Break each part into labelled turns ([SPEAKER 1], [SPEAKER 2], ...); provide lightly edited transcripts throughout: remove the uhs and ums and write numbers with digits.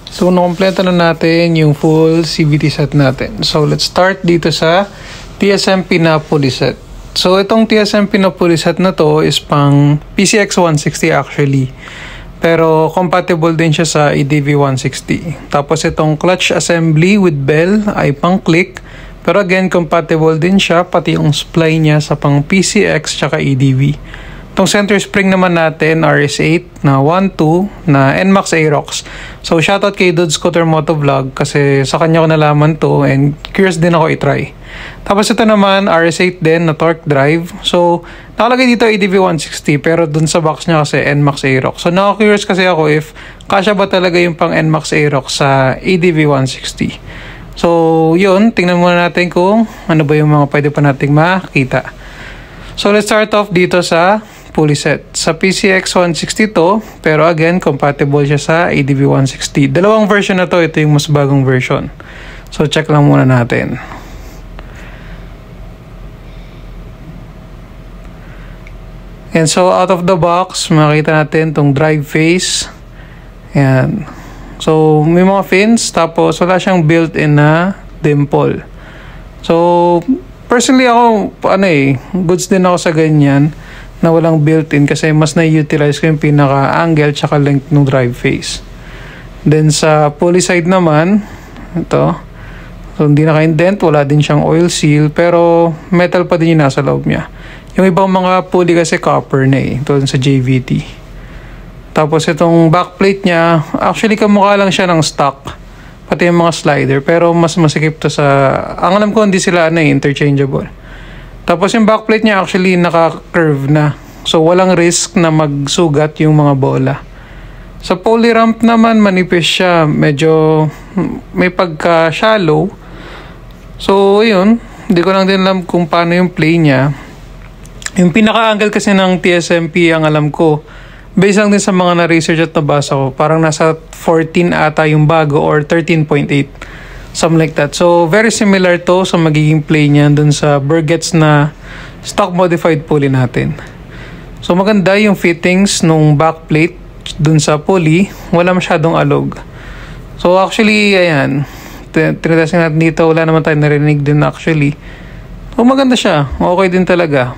[SPEAKER 1] So, nakompleto na natin yung full CVT set natin. So, let's start dito sa TSM Pinapoli set. So, itong TSM Pinapoli set na to is pang PCX 160 actually. Pero, compatible din siya sa EDV 160. Tapos, itong clutch assembly with bell ay pang click. Pero again, compatible din siya, pati yung supply niya sa pang PCX tsaka EDV. Itong center spring naman natin, RS8 na 1.2 na NMAX Aerox. So, shoutout kay Dude Scooter Motovlog kasi sa kanya ko nalaman to and curious din ako i-try. Tapos ito naman, RS8 din na torque drive. So, nakalagay dito EDV 160 pero dun sa box niya kasi NMAX Aerox. So, naka-curious kasi ako if kasya ba talaga yung pang NMAX Aerox sa EDV 160. So, yun. Tingnan muna natin kung ano ba yung mga pwede pa nating makita. So, let's start off dito sa pulley set. Sa PCX 160 to, pero again, compatible siya sa EDV 160. Dalawang version na to. Ito yung mas bagong version. So, check lang muna natin. And so, out of the box, makita natin tong drive face. Ayan. So, may mga fins, tapos wala siyang built-in na dimple. So, personally ako, goods din ako sa ganyan na walang built-in kasi mas na-utilize ko yung pinaka-angle tsaka length ng drive face. Then, sa pulley side naman, ito. So, hindi naka-indent, wala din siyang oil seal, pero metal pa din yung nasa loob niya. Yung ibang mga pulley kasi copper na eh, ito sa JVT. Tapos itong backplate niya, actually kamukha lang siya ng stock. Pati yung mga slider. Pero mas masikip to sa... Ang alam ko hindi sila interchangeable. Tapos yung backplate niya actually naka-curve na. So walang risk na magsugat yung mga bola. Sa pulley ramp naman manipis siya. Medyo may pagka-shallow. So yun. Hindi ko lang din alam kung paano yung play niya. Yung pinaka-angle kasi ng TSMP ang alam ko. Based lang din sa mga na-research at nabasa ko, parang nasa 14 ata yung bago or 13.8. Something like that. So, very similar to sa magiging play niya dun sa Burgett's na stock modified pulley natin. So, maganda yung fittings nung backplate dun sa pulley. Wala masyadong alog. So, actually, ayan. Tinetesting natin dito. Wala naman tayo narinig din actually. So, maganda siya. Okay din talaga.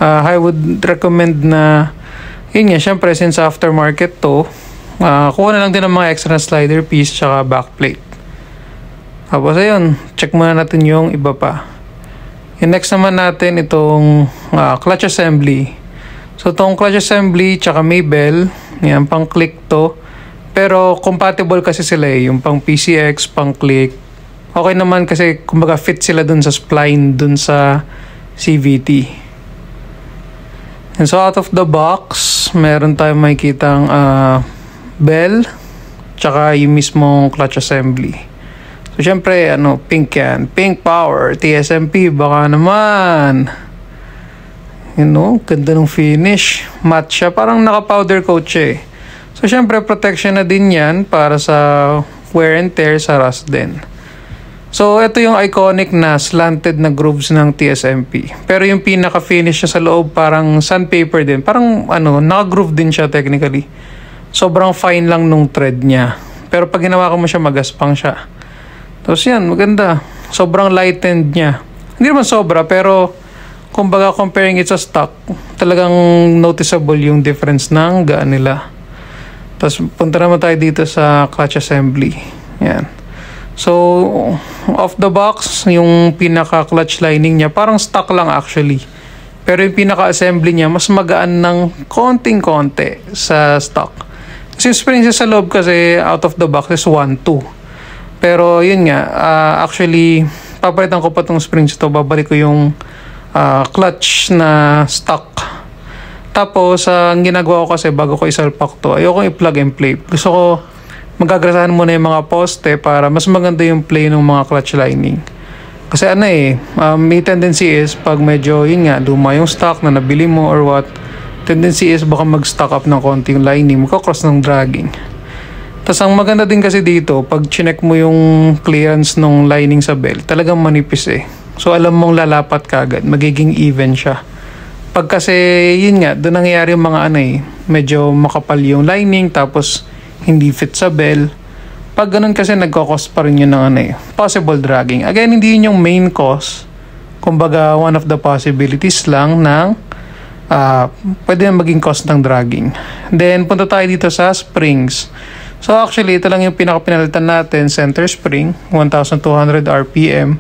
[SPEAKER 1] I would recommend na yun nga, syempre, since aftermarket to, kuha na lang din ng mga extra slider piece tsaka backplate. Tapos, ayun, check muna natin yung iba pa. Yung next naman natin, itong clutch assembly. So, itong clutch assembly tsaka may bell, yan, pang click to. Pero, compatible kasi sila eh, yung pang PCX, pang click. Okay naman kasi, kumbaga, fit sila dun sa spline, dun sa CVT. And so, out of the box, meron tayong makikitang bell tsaka yung mismong clutch assembly. So, syempre, pink yan. Pink power, TSMP, baka naman. Ganda ng finish. Matte siya, parang naka-powder coat siya eh. So, syempre, protection na din yan para sa wear and tear sa rust din. So, ito yung iconic na slanted na grooves ng TSMP. Pero yung pinaka-finish niya sa loob, parang sandpaper din. Parang, naka-groove din siya technically. Sobrang fine lang nung thread niya. Pero pag ginawa ko mo siya, magaspang siya. Tapos yan, maganda. Sobrang lightened niya. Hindi naman sobra, pero kumbaga comparing it sa stock, talagang noticeable yung difference ng gaan nila. Tapos, punta naman tayo dito sa clutch assembly. Yan. So, off the box, yung pinaka-clutch lining niya, parang stock lang actually. Pero yung pinaka-assembly niya, mas magaan ng konting-konti sa stock. Kasi yung springs sa loob kasi out of the box is 1.2. Pero yun nga, actually, papalitan ko pa itong springs ito. Babalik ko yung clutch na stock. Tapos, ang ginagawa ko kasi bago ko isalpak to, ayoko i-plug and play. Gusto ko magagrasahan muna yung mga poste para mas maganda yung play ng mga clutch lining. Kasi may tendency is pag medyo yun nga, luma yung stock na nabili mo or what, tendency is baka mag-stock up ng konting lining, magkakross ng dragging. Tapos ang maganda din kasi dito, pag chinek mo yung clearance ng lining sa belt, talagang manipis eh. So alam mong lalapat kagad, magiging even siya. Pag kasi yun nga, doon nangyayari yung mga medyo makapal yung lining tapos hindi fit sa bell. Pag ganun kasi nagko-cause pa rin yun ng possible dragging. Again, hindi yun yung main cause. Kumbaga, one of the possibilities lang ng pwede na maging cause ng dragging. Then, punta tayo dito sa springs. So, actually, ito lang yung pinaka-pinalitan natin, center spring, 1,200 RPM.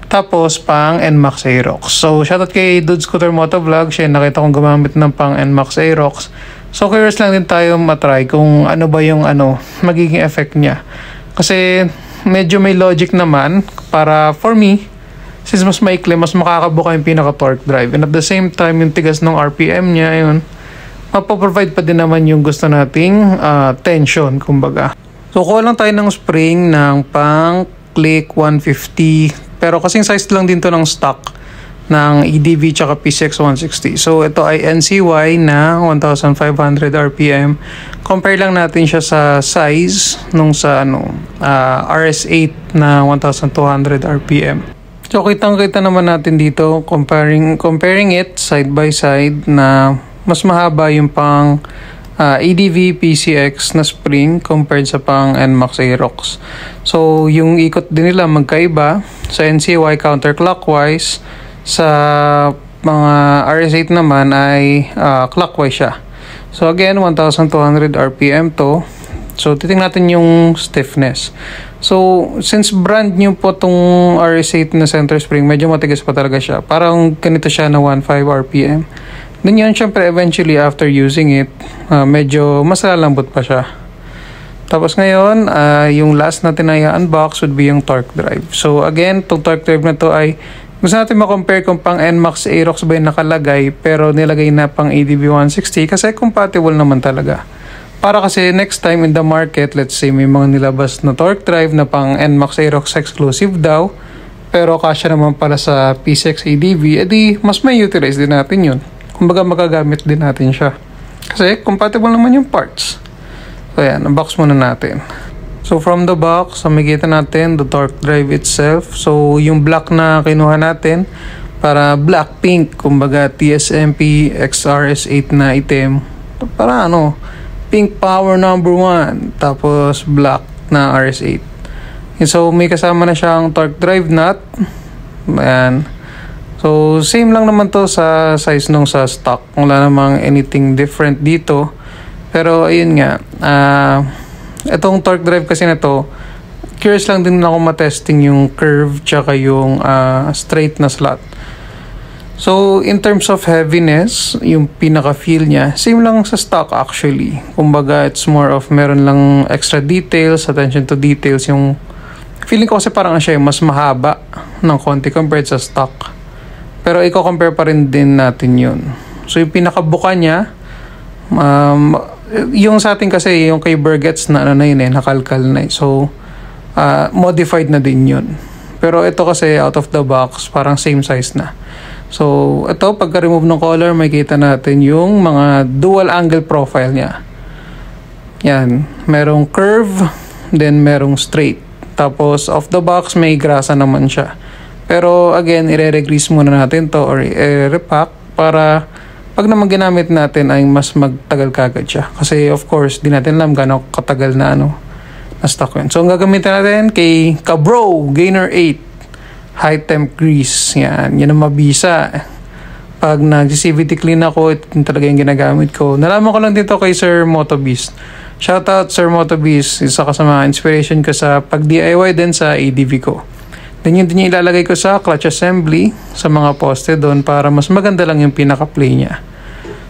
[SPEAKER 1] Tapos, pang NMAX Aerox. So, shoutout kay Dude Scooter Motovlog. Siya nakita kong gumamit ng pang NMAX Aerox. So, curious lang din tayo matry kung ano ba yung magiging effect niya. Kasi, medyo may logic naman para, for me, since mas maikli, mas makakabuka yung pinaka-torque drive. And at the same time, yung tigas ng RPM niya, yun, mapaprovide pa din naman yung gusto nating tension, kumbaga. So, kuha lang tayo ng spring ng pang Click 150. Pero kasing size lang din to ng stock ng EDV tsaka PCX 160. So, ito ay NCY na 1,500 RPM. Compare lang natin siya sa size nung sa RS8 na 1,200 RPM. So, kitang-kita naman natin dito, comparing it side by side na mas mahaba yung pang EDV PCX na spring compared sa pang NMAX Aerox. So, yung ikot din nila magkaiba. Sa NCY counterclockwise, sa mga RS8 naman ay clockwise siya. So, again, 1,200 RPM to. So, titingnan natin yung stiffness. So, since brand new po tong RS8 na center spring, medyo matigas pa talaga siya. Parang ganito siya na 1.5 RPM. Then yun, syempre, eventually, after using it, medyo mas lalambot pa siya. Tapos ngayon, yung last natin na i-unbox would be yung torque drive. So, again, itong torque drive na to ay gusto natin ma-compare kung pang NMAX Aerox ba yung nakalagay, pero nilagay na pang EDV 160 kasi compatible naman talaga. Para kasi next time in the market, let's say may mga nilabas na torque drive na pang NMAX Aerox exclusive daw, pero kasya naman pala sa PCX EDV, edi mas may utilize din natin yun. Kumbaga magagamit din natin siya. Kasi compatible naman yung parts. So yan, unbox muna natin. So from the box, makikita natin the torque drive itself. So yung black na kinuha natin, para black pink, kumbaga TSMP XRS8 na item. Para pink power number 1, tapos black na RS8. And so may kasama na siyang torque drive nut. Ayan. So, same lang naman to sa size nung sa stock. Wala namang anything different dito. Pero, ayun nga. Itong torque drive kasi na to, curious lang din ako matesting yung curve tsaka yung straight na slot. So, in terms of heaviness, yung pinaka-feel niya, same lang sa stock actually. Kumbaga, it's more of meron lang extra details, attention to details. Yung feeling ko kasi parang siya mas mahaba ng konti compared sa stock. Pero i-compare pa rin din natin yun. So, yung pinakabuka niya, yung sa atin kasi, yung kay Burgett's na yun nakalkal na. So, modified na din yun. Pero ito kasi, out of the box, parang same size na. So, ito, pagka-remove ng color, makikita natin yung mga dual angle profile niya. Yan. Merong curve, then merong straight. Tapos, off the box, may grasa naman siya. Pero again, i-re-grease muna natin to or i-repack para pag naman ginamit natin ay mas magtagal kagad siya. Kasi of course, di natin alam gano'ng katagal na na stock yun. So, ang gagamitin natin kay Cabro Gainer 8 High Temp Grease. Yan ang mabisa. Pag nag-CVT clean ako, ito talaga yung ginagamit ko. Nalaman ko lang dito kay Sir Motobeast. Shoutout Sir Motobeast. Isa ka sa mga inspiration ko sa pag-DIY din sa ADV ko. Then yun din yung ilalagay ko sa clutch assembly sa mga poste doon para mas maganda lang yung pinaka-play niya.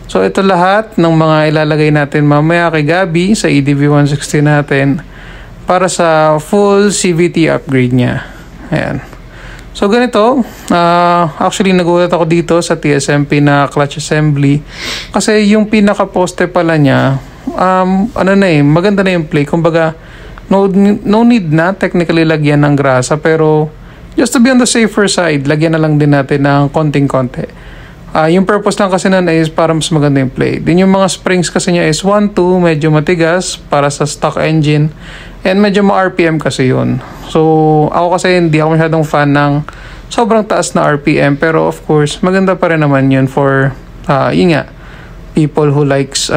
[SPEAKER 1] So ito lahat ng mga ilalagay natin mamaya kay Gabi sa EDV 160 natin para sa full CVT upgrade niya. Ayan. So ganito, actually nagulat ako dito sa TSMP na clutch assembly kasi yung pinaka-poste pala niya, maganda na yung play. Kumbaga, no need na technically lagyan ng grasa pero just to be on the safer side, lagyan na lang din natin ng konting-konti. Yung purpose lang kasi nun is para mas maganda yung play. Din yung mga springs kasi niya is 1-2, medyo matigas para sa stock engine. And medyo ma-RPM kasi yun. So, ako kasi hindi ako masyadong fan ng sobrang taas na RPM. Pero of course, maganda pa rin naman yun for, yun nga, people who likes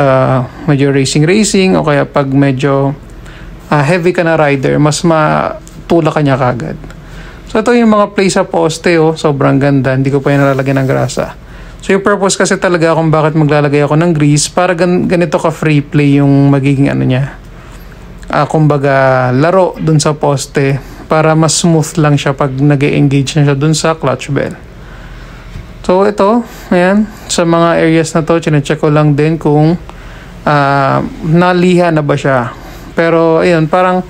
[SPEAKER 1] medyo racing o kaya pag medyo heavy ka na rider, mas matula ka niya kagad. So ito yung mga play sa poste, sobrang ganda, hindi ko pa yung nalalagyan ng grasa. So yung purpose kasi talaga kung bakit maglalagay ako ng grease, para ganito ka free play yung magiging ano niya. Kumbaga laro dun sa poste, para mas smooth lang siya pag nag-engage na siya dun sa clutch bell. So ito, ayan, sa mga areas na to, chinecheck ko lang din kung naliha na ba siya. Pero ayun, parang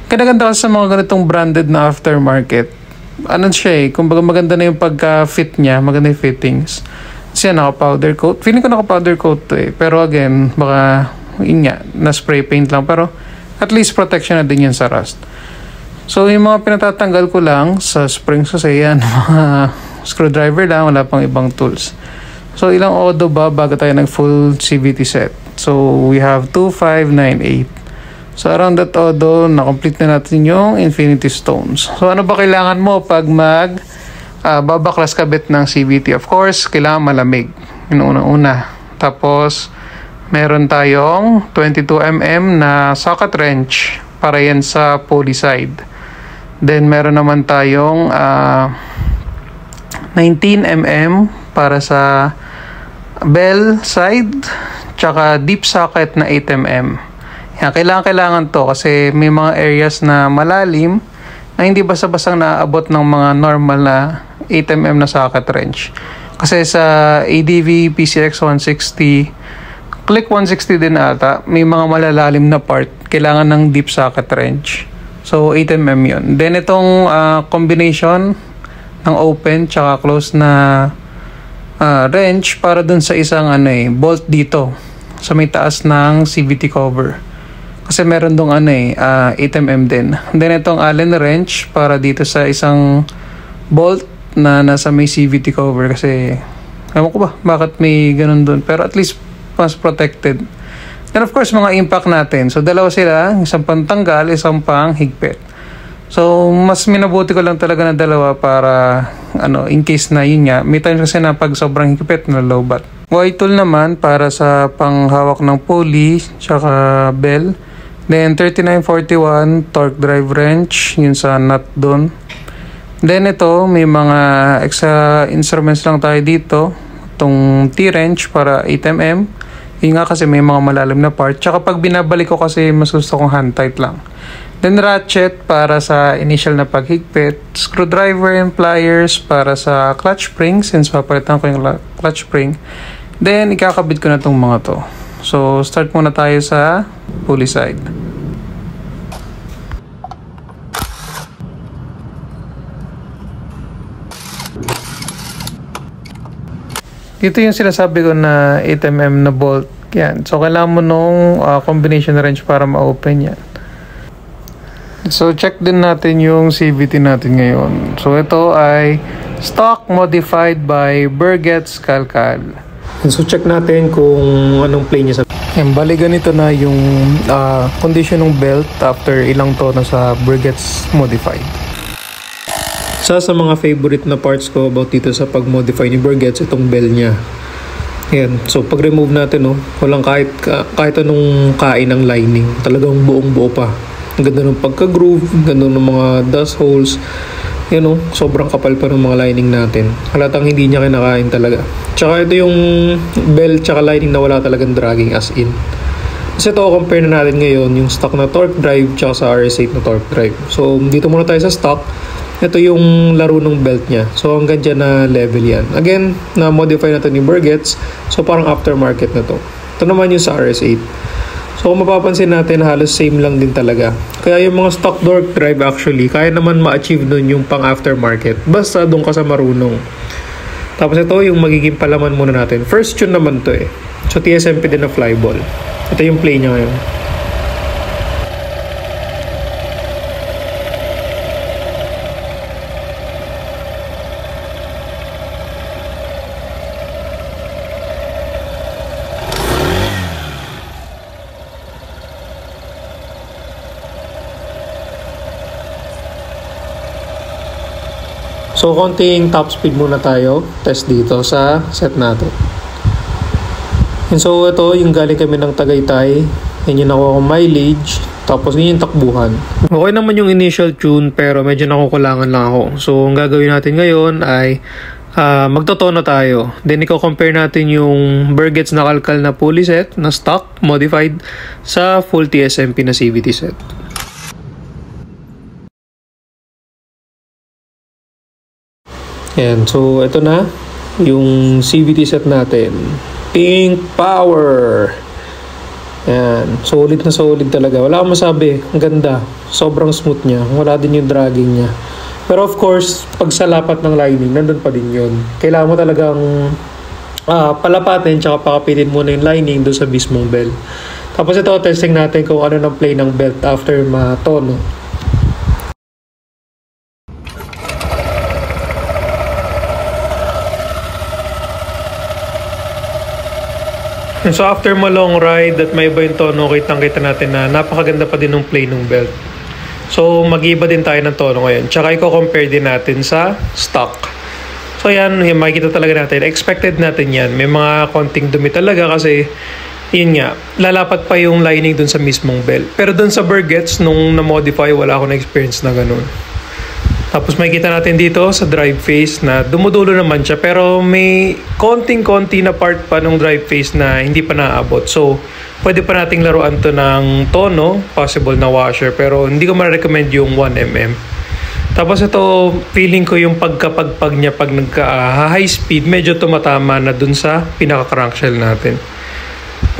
[SPEAKER 1] kinaganda kasi sa mga ganitong branded na aftermarket. Ano siya kumbaga maganda na yung pagka-fit niya, maganda yung fittings. Kasi naka-powder coat. Feeling ko naka-powder coat to Pero again, baka yun nga, na-spray paint lang. Pero at least protection na din yan sa rust. So yung mga pinatatanggal ko lang sa springs kasi yan, mga screwdriver lang, wala pang ibang tools. So ilang odo ba bago tayo nag-full CVT set? So we have 2598. So around that odo, na-complete na natin yung infinity stones. So ano ba kailangan mo pag babaklas kabit ng CVT? Of course, kailangan malamig. Yung una-una. Tapos, meron tayong 22mm na socket wrench para yan sa pulley side. Then meron naman tayong 19mm para sa bell side, tsaka deep socket na 8mm. Yan, kailangan to kasi may mga areas na malalim na hindi basta-basta naaabot ng mga normal na 8mm na socket wrench. Kasi sa ADV PCX 160, Click 160 din ata, may mga malalalim na part, kailangan ng deep socket wrench. So 8mm yun. Then itong combination ng open tsaka close na wrench para dun sa isang bolt dito sa may taas ng CVT cover. Kasi meron dong 8mm din. Then itong Allen wrench para dito sa isang bolt na nasa may CVT cover. Kasi ewan ko ba bakit may ganun dun. Pero at least mas protected. And of course mga impact natin. So dalawa sila. Isang pantanggal, isang pang higpit. So mas minabuti ko lang talaga na dalawa para in case na yun nga. May times kasi na pag sobrang higpit na lowbat. Y tool naman para sa panghawak ng pulley tsaka bell. Then 3941 torque drive wrench, yun sa nut doon. Then ito, may mga extra instruments lang tayo dito. Itong T-wrench para 8mm. Yun nga kasi may mga malalim na part. Tsaka pag binabalik ko kasi mas gusto kong hand tight lang. Then ratchet para sa initial na paghigpit. Screwdriver and pliers para sa clutch spring since papalitan ko yung clutch spring. Then ikakabit ko na itong mga to. So start muna tayo sa pulley side. Dito yung sinasabi ko na 8mm na bolt. Yan. So kailangan mo nung combination wrench para ma-open yan. So check din natin yung CVT natin ngayon. So ito ay stock modified by Burgett's Calcal. So check natin kung anong play niya sa... Yan, bali ganito na yung condition ng belt after ilang to na sa Burgett's Modified. Sa mga favorite na parts ko about dito sa pag-modify ni Burgett's, itong bell niya. Yan. So pag remove natin, walang kahit anong kain ng lining. Talagang buong buo pa. Ang ganda ng pagka-groove, ang ganda ng mga dust holes. Yan sobrang kapal pa ng mga lining natin. Halatang hindi niya kinakain talaga. Tsaka ito yung belt tsaka lining na wala talagang dragging as in. Kasi ito compare na natin ngayon yung stock na torque drive tsaka sa RS8 na torque drive. So dito muna tayo sa stock. Ito yung laro ng belt niya. So hanggang dyan na level yan. Again, na-modify natin ni Burgett's. So parang aftermarket na to. Ito naman yung sa RS8. So kung mapapansin natin, halos same lang din talaga. Kaya yung mga stock torque drive actually, kaya naman ma-achieve nun yung pang aftermarket. Basta doon ka sa marunong. Tapos ito yung magiging palaman muna natin. First tune naman to So TSMP din na flyball. Ito yung play niya ngayon. So, konting top speed muna tayo. Test dito sa set natin. And so, ito yung galing kami ng Tagaytay. Yan yung nakuha kong mileage. Tapos yun yung takbuhan. Okay naman yung initial tune pero medyo nakukulangan lang ako. So ang gagawin natin ngayon ay magtotono tayo. Then i-compare natin yung Burgett's na kalkal na pulley set na stock, modified sa full TSMP na CVT set. Yan. So ito na yung CVT set natin. Pink Power. Yan. Solid na solid talaga. Wala akong masabi. Ang ganda. Sobrang smooth niya. Wala din yung dragging niya. Pero of course, pag sa lapat ng lining, nandun pa din yun. Kailangan mo talagang palapatin tsaka pakapitin muna yung lining doon sa mismong belt. Tapos ito, testing natin kung ano ng play ng belt after matono. So after long ride at may iba yung tono, kitang-kita natin na napakaganda pa din ng play ng belt. So mag-iba din tayo ng tono ngayon. Tsaka i-compare din natin sa stock. So yan, makikita talaga natin. Expected natin yan. May mga konting dumi talaga kasi yun nga, lalapat pa yung lining dun sa mismong belt. Pero dun sa Burgett's, nung na-modify, wala akong na-experience na ganun. Tapos makikita natin dito sa drive face na dumudulo naman siya pero may konting-konti na part pa ng drive face na hindi pa naabot. So, pwede pa nating laruan to ng tono, possible na washer, pero hindi ko ma-recommend yung 1mm. Tapos ito, feeling ko yung pagkapagpag niya pag nagka-high speed, medyo tumatama na dun sa pinaka-crankshell natin.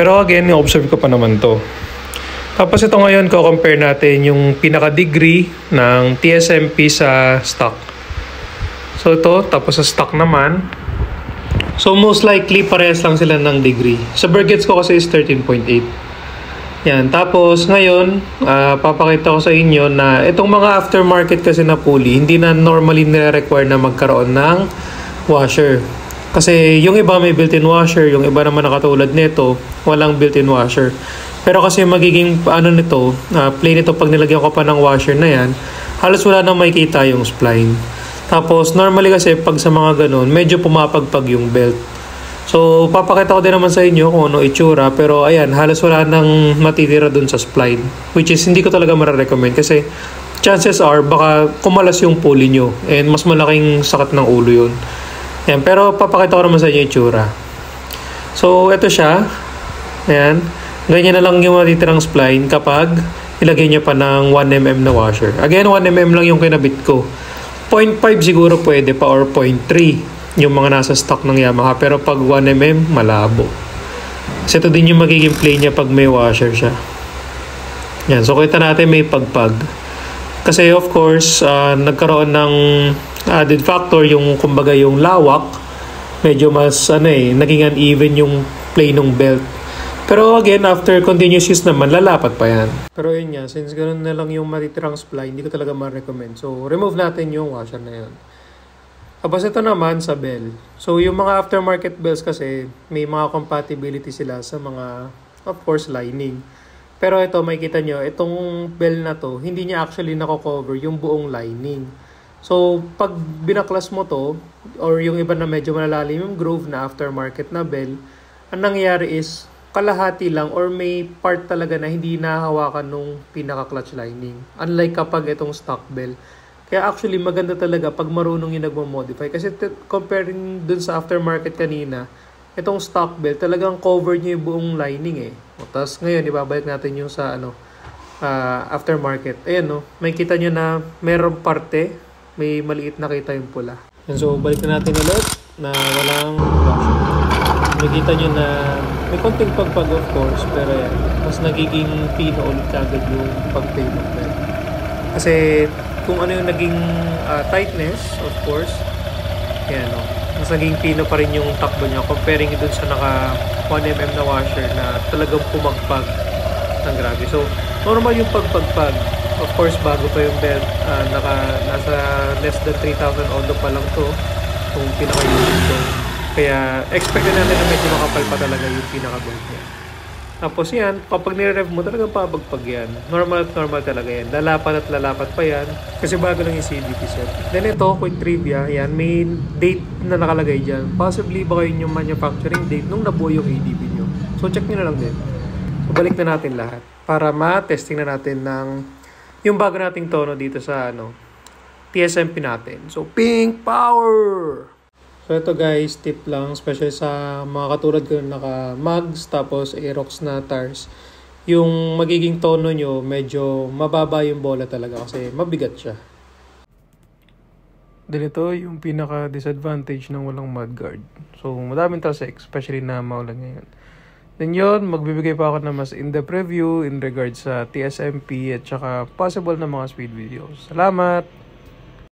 [SPEAKER 1] Pero again, observe ko pa naman to. Tapos ito ngayon, compare natin yung pinaka-degree ng TSMP sa stock. So ito, tapos sa stock naman. So most likely, parehas lang sila ng degree. Sa Burgett's ko kasi is 13.8. Yan, tapos ngayon, papakita ko sa inyo na itong mga aftermarket kasi na pulley, hindi na normally nire-require na magkaroon ng washer. Kasi yung iba may built-in washer, yung iba naman nakatulad nito, walang built-in washer. Pero kasi magiging nito, plain nito pag nilagyan ko pa ng washer na yan, halos wala nang makikita yung spline. Tapos normally kasi pag sa mga ganun, medyo pumapagpag yung belt. So papakita ko din naman sa inyo kung ano itsura, pero ayan, halos wala nang matitira dun sa spline. Which is hindi ko talaga mara-recommend kasi chances are baka kumalas yung pulley nyo and mas malaking sakit ng ulo yun. Ayan, pero papakita ko naman sa inyo itsura. So ito siya. Ayan. Ganyan na lang yung matitirang spline kapag ilagay nyo pa ng 1mm na washer. Again, 1mm lang yung kinabit ko. 0.5 siguro pwede pa or 0.3 yung mga nasa stock ng Yamaha. Pero pag 1mm, malabo. Kasi ito din yung magiging play niya pag may washer siya. Yan. So, kita natin may pagpag. Kasi of course, nagkaroon ng added factor yung kumbaga yung lawak. Medyo mas naging uneven yung play ng belt. Pero again, after continuous use naman, lalapat pa yan. Pero yun nga, since ganoon na lang yung matitirang spline, hindi ko talaga ma-recommend. So, remove natin yung washer na yun. Tapos ito naman sa bell. So, yung mga aftermarket bells kasi, may mga compatibility sila sa mga, of course, lining. Pero ito, makikita nyo, itong bell na to, hindi niya actually nako-cover yung buong lining. So, pag binaklas mo to, or yung iba na medyo malalalim yung groove na aftermarket na bell, ang nangyayari is, kalahati lang or may part talaga na hindi nahawakan nung pinaka-clutch lining. Unlike kapag itong stock bell. Kaya actually maganda talaga pag marunong yung nagmo-modify. Kasi comparing dun sa aftermarket kanina, itong stock bell talagang cover niya yung buong lining eh. Tapos ngayon ibabalik natin yung sa aftermarket. Ayan may kita nyo na merong parte, may maliit na kita yung pula. And so balik na natin ulit na walang washer. Makita nyo na may konting pagpag of course, pero yan, mas nagiging pino ulit kagad yung pag-play ng belt. Kasi kung ano yung naging tightness, of course, yan mas naging pino pa rin yung takbo niya comparing dun sa naka 1mm na washer na talagang pumagpag ng grabe. So, normal yung pagpagpag. Of course, bago pa yung belt, nasa less than 3,000 odo pa lang to kung pinaka-unit ko. Kaya, expect na natin na medyo makapal pa talaga yung pinaka-belt niya. Tapos yan, kapag nire-rev mo, talagang pabagpag yan. Normal at normal talaga yan. Lalapat at lalapat pa yan. Kasi bago lang yung CVT set. Then ito, quick trivia, yan, may date na nakalagay dyan. Possibly baka yun yung manufacturing date nung nabuo yung ADB nyo. So, check nyo na lang din. balik na natin lahat para ma-testing na natin ng yung bago nating tono dito sa TSMP natin. So, pink power! So, ito guys, tip lang, especially sa mga katulad ko na naka-mugs, tapos Aerox na tires. Yung magiging tono nyo, medyo mababa yung bola talaga kasi mabigat siya. Ganito yung pinaka-disadvantage ng walang mudguard. So, madaming talsik, especially na maulan ngayon. Then yun, magbibigay pa ako ng mas in-depth review in regards sa TSMP at saka possible na mga speed videos. Salamat!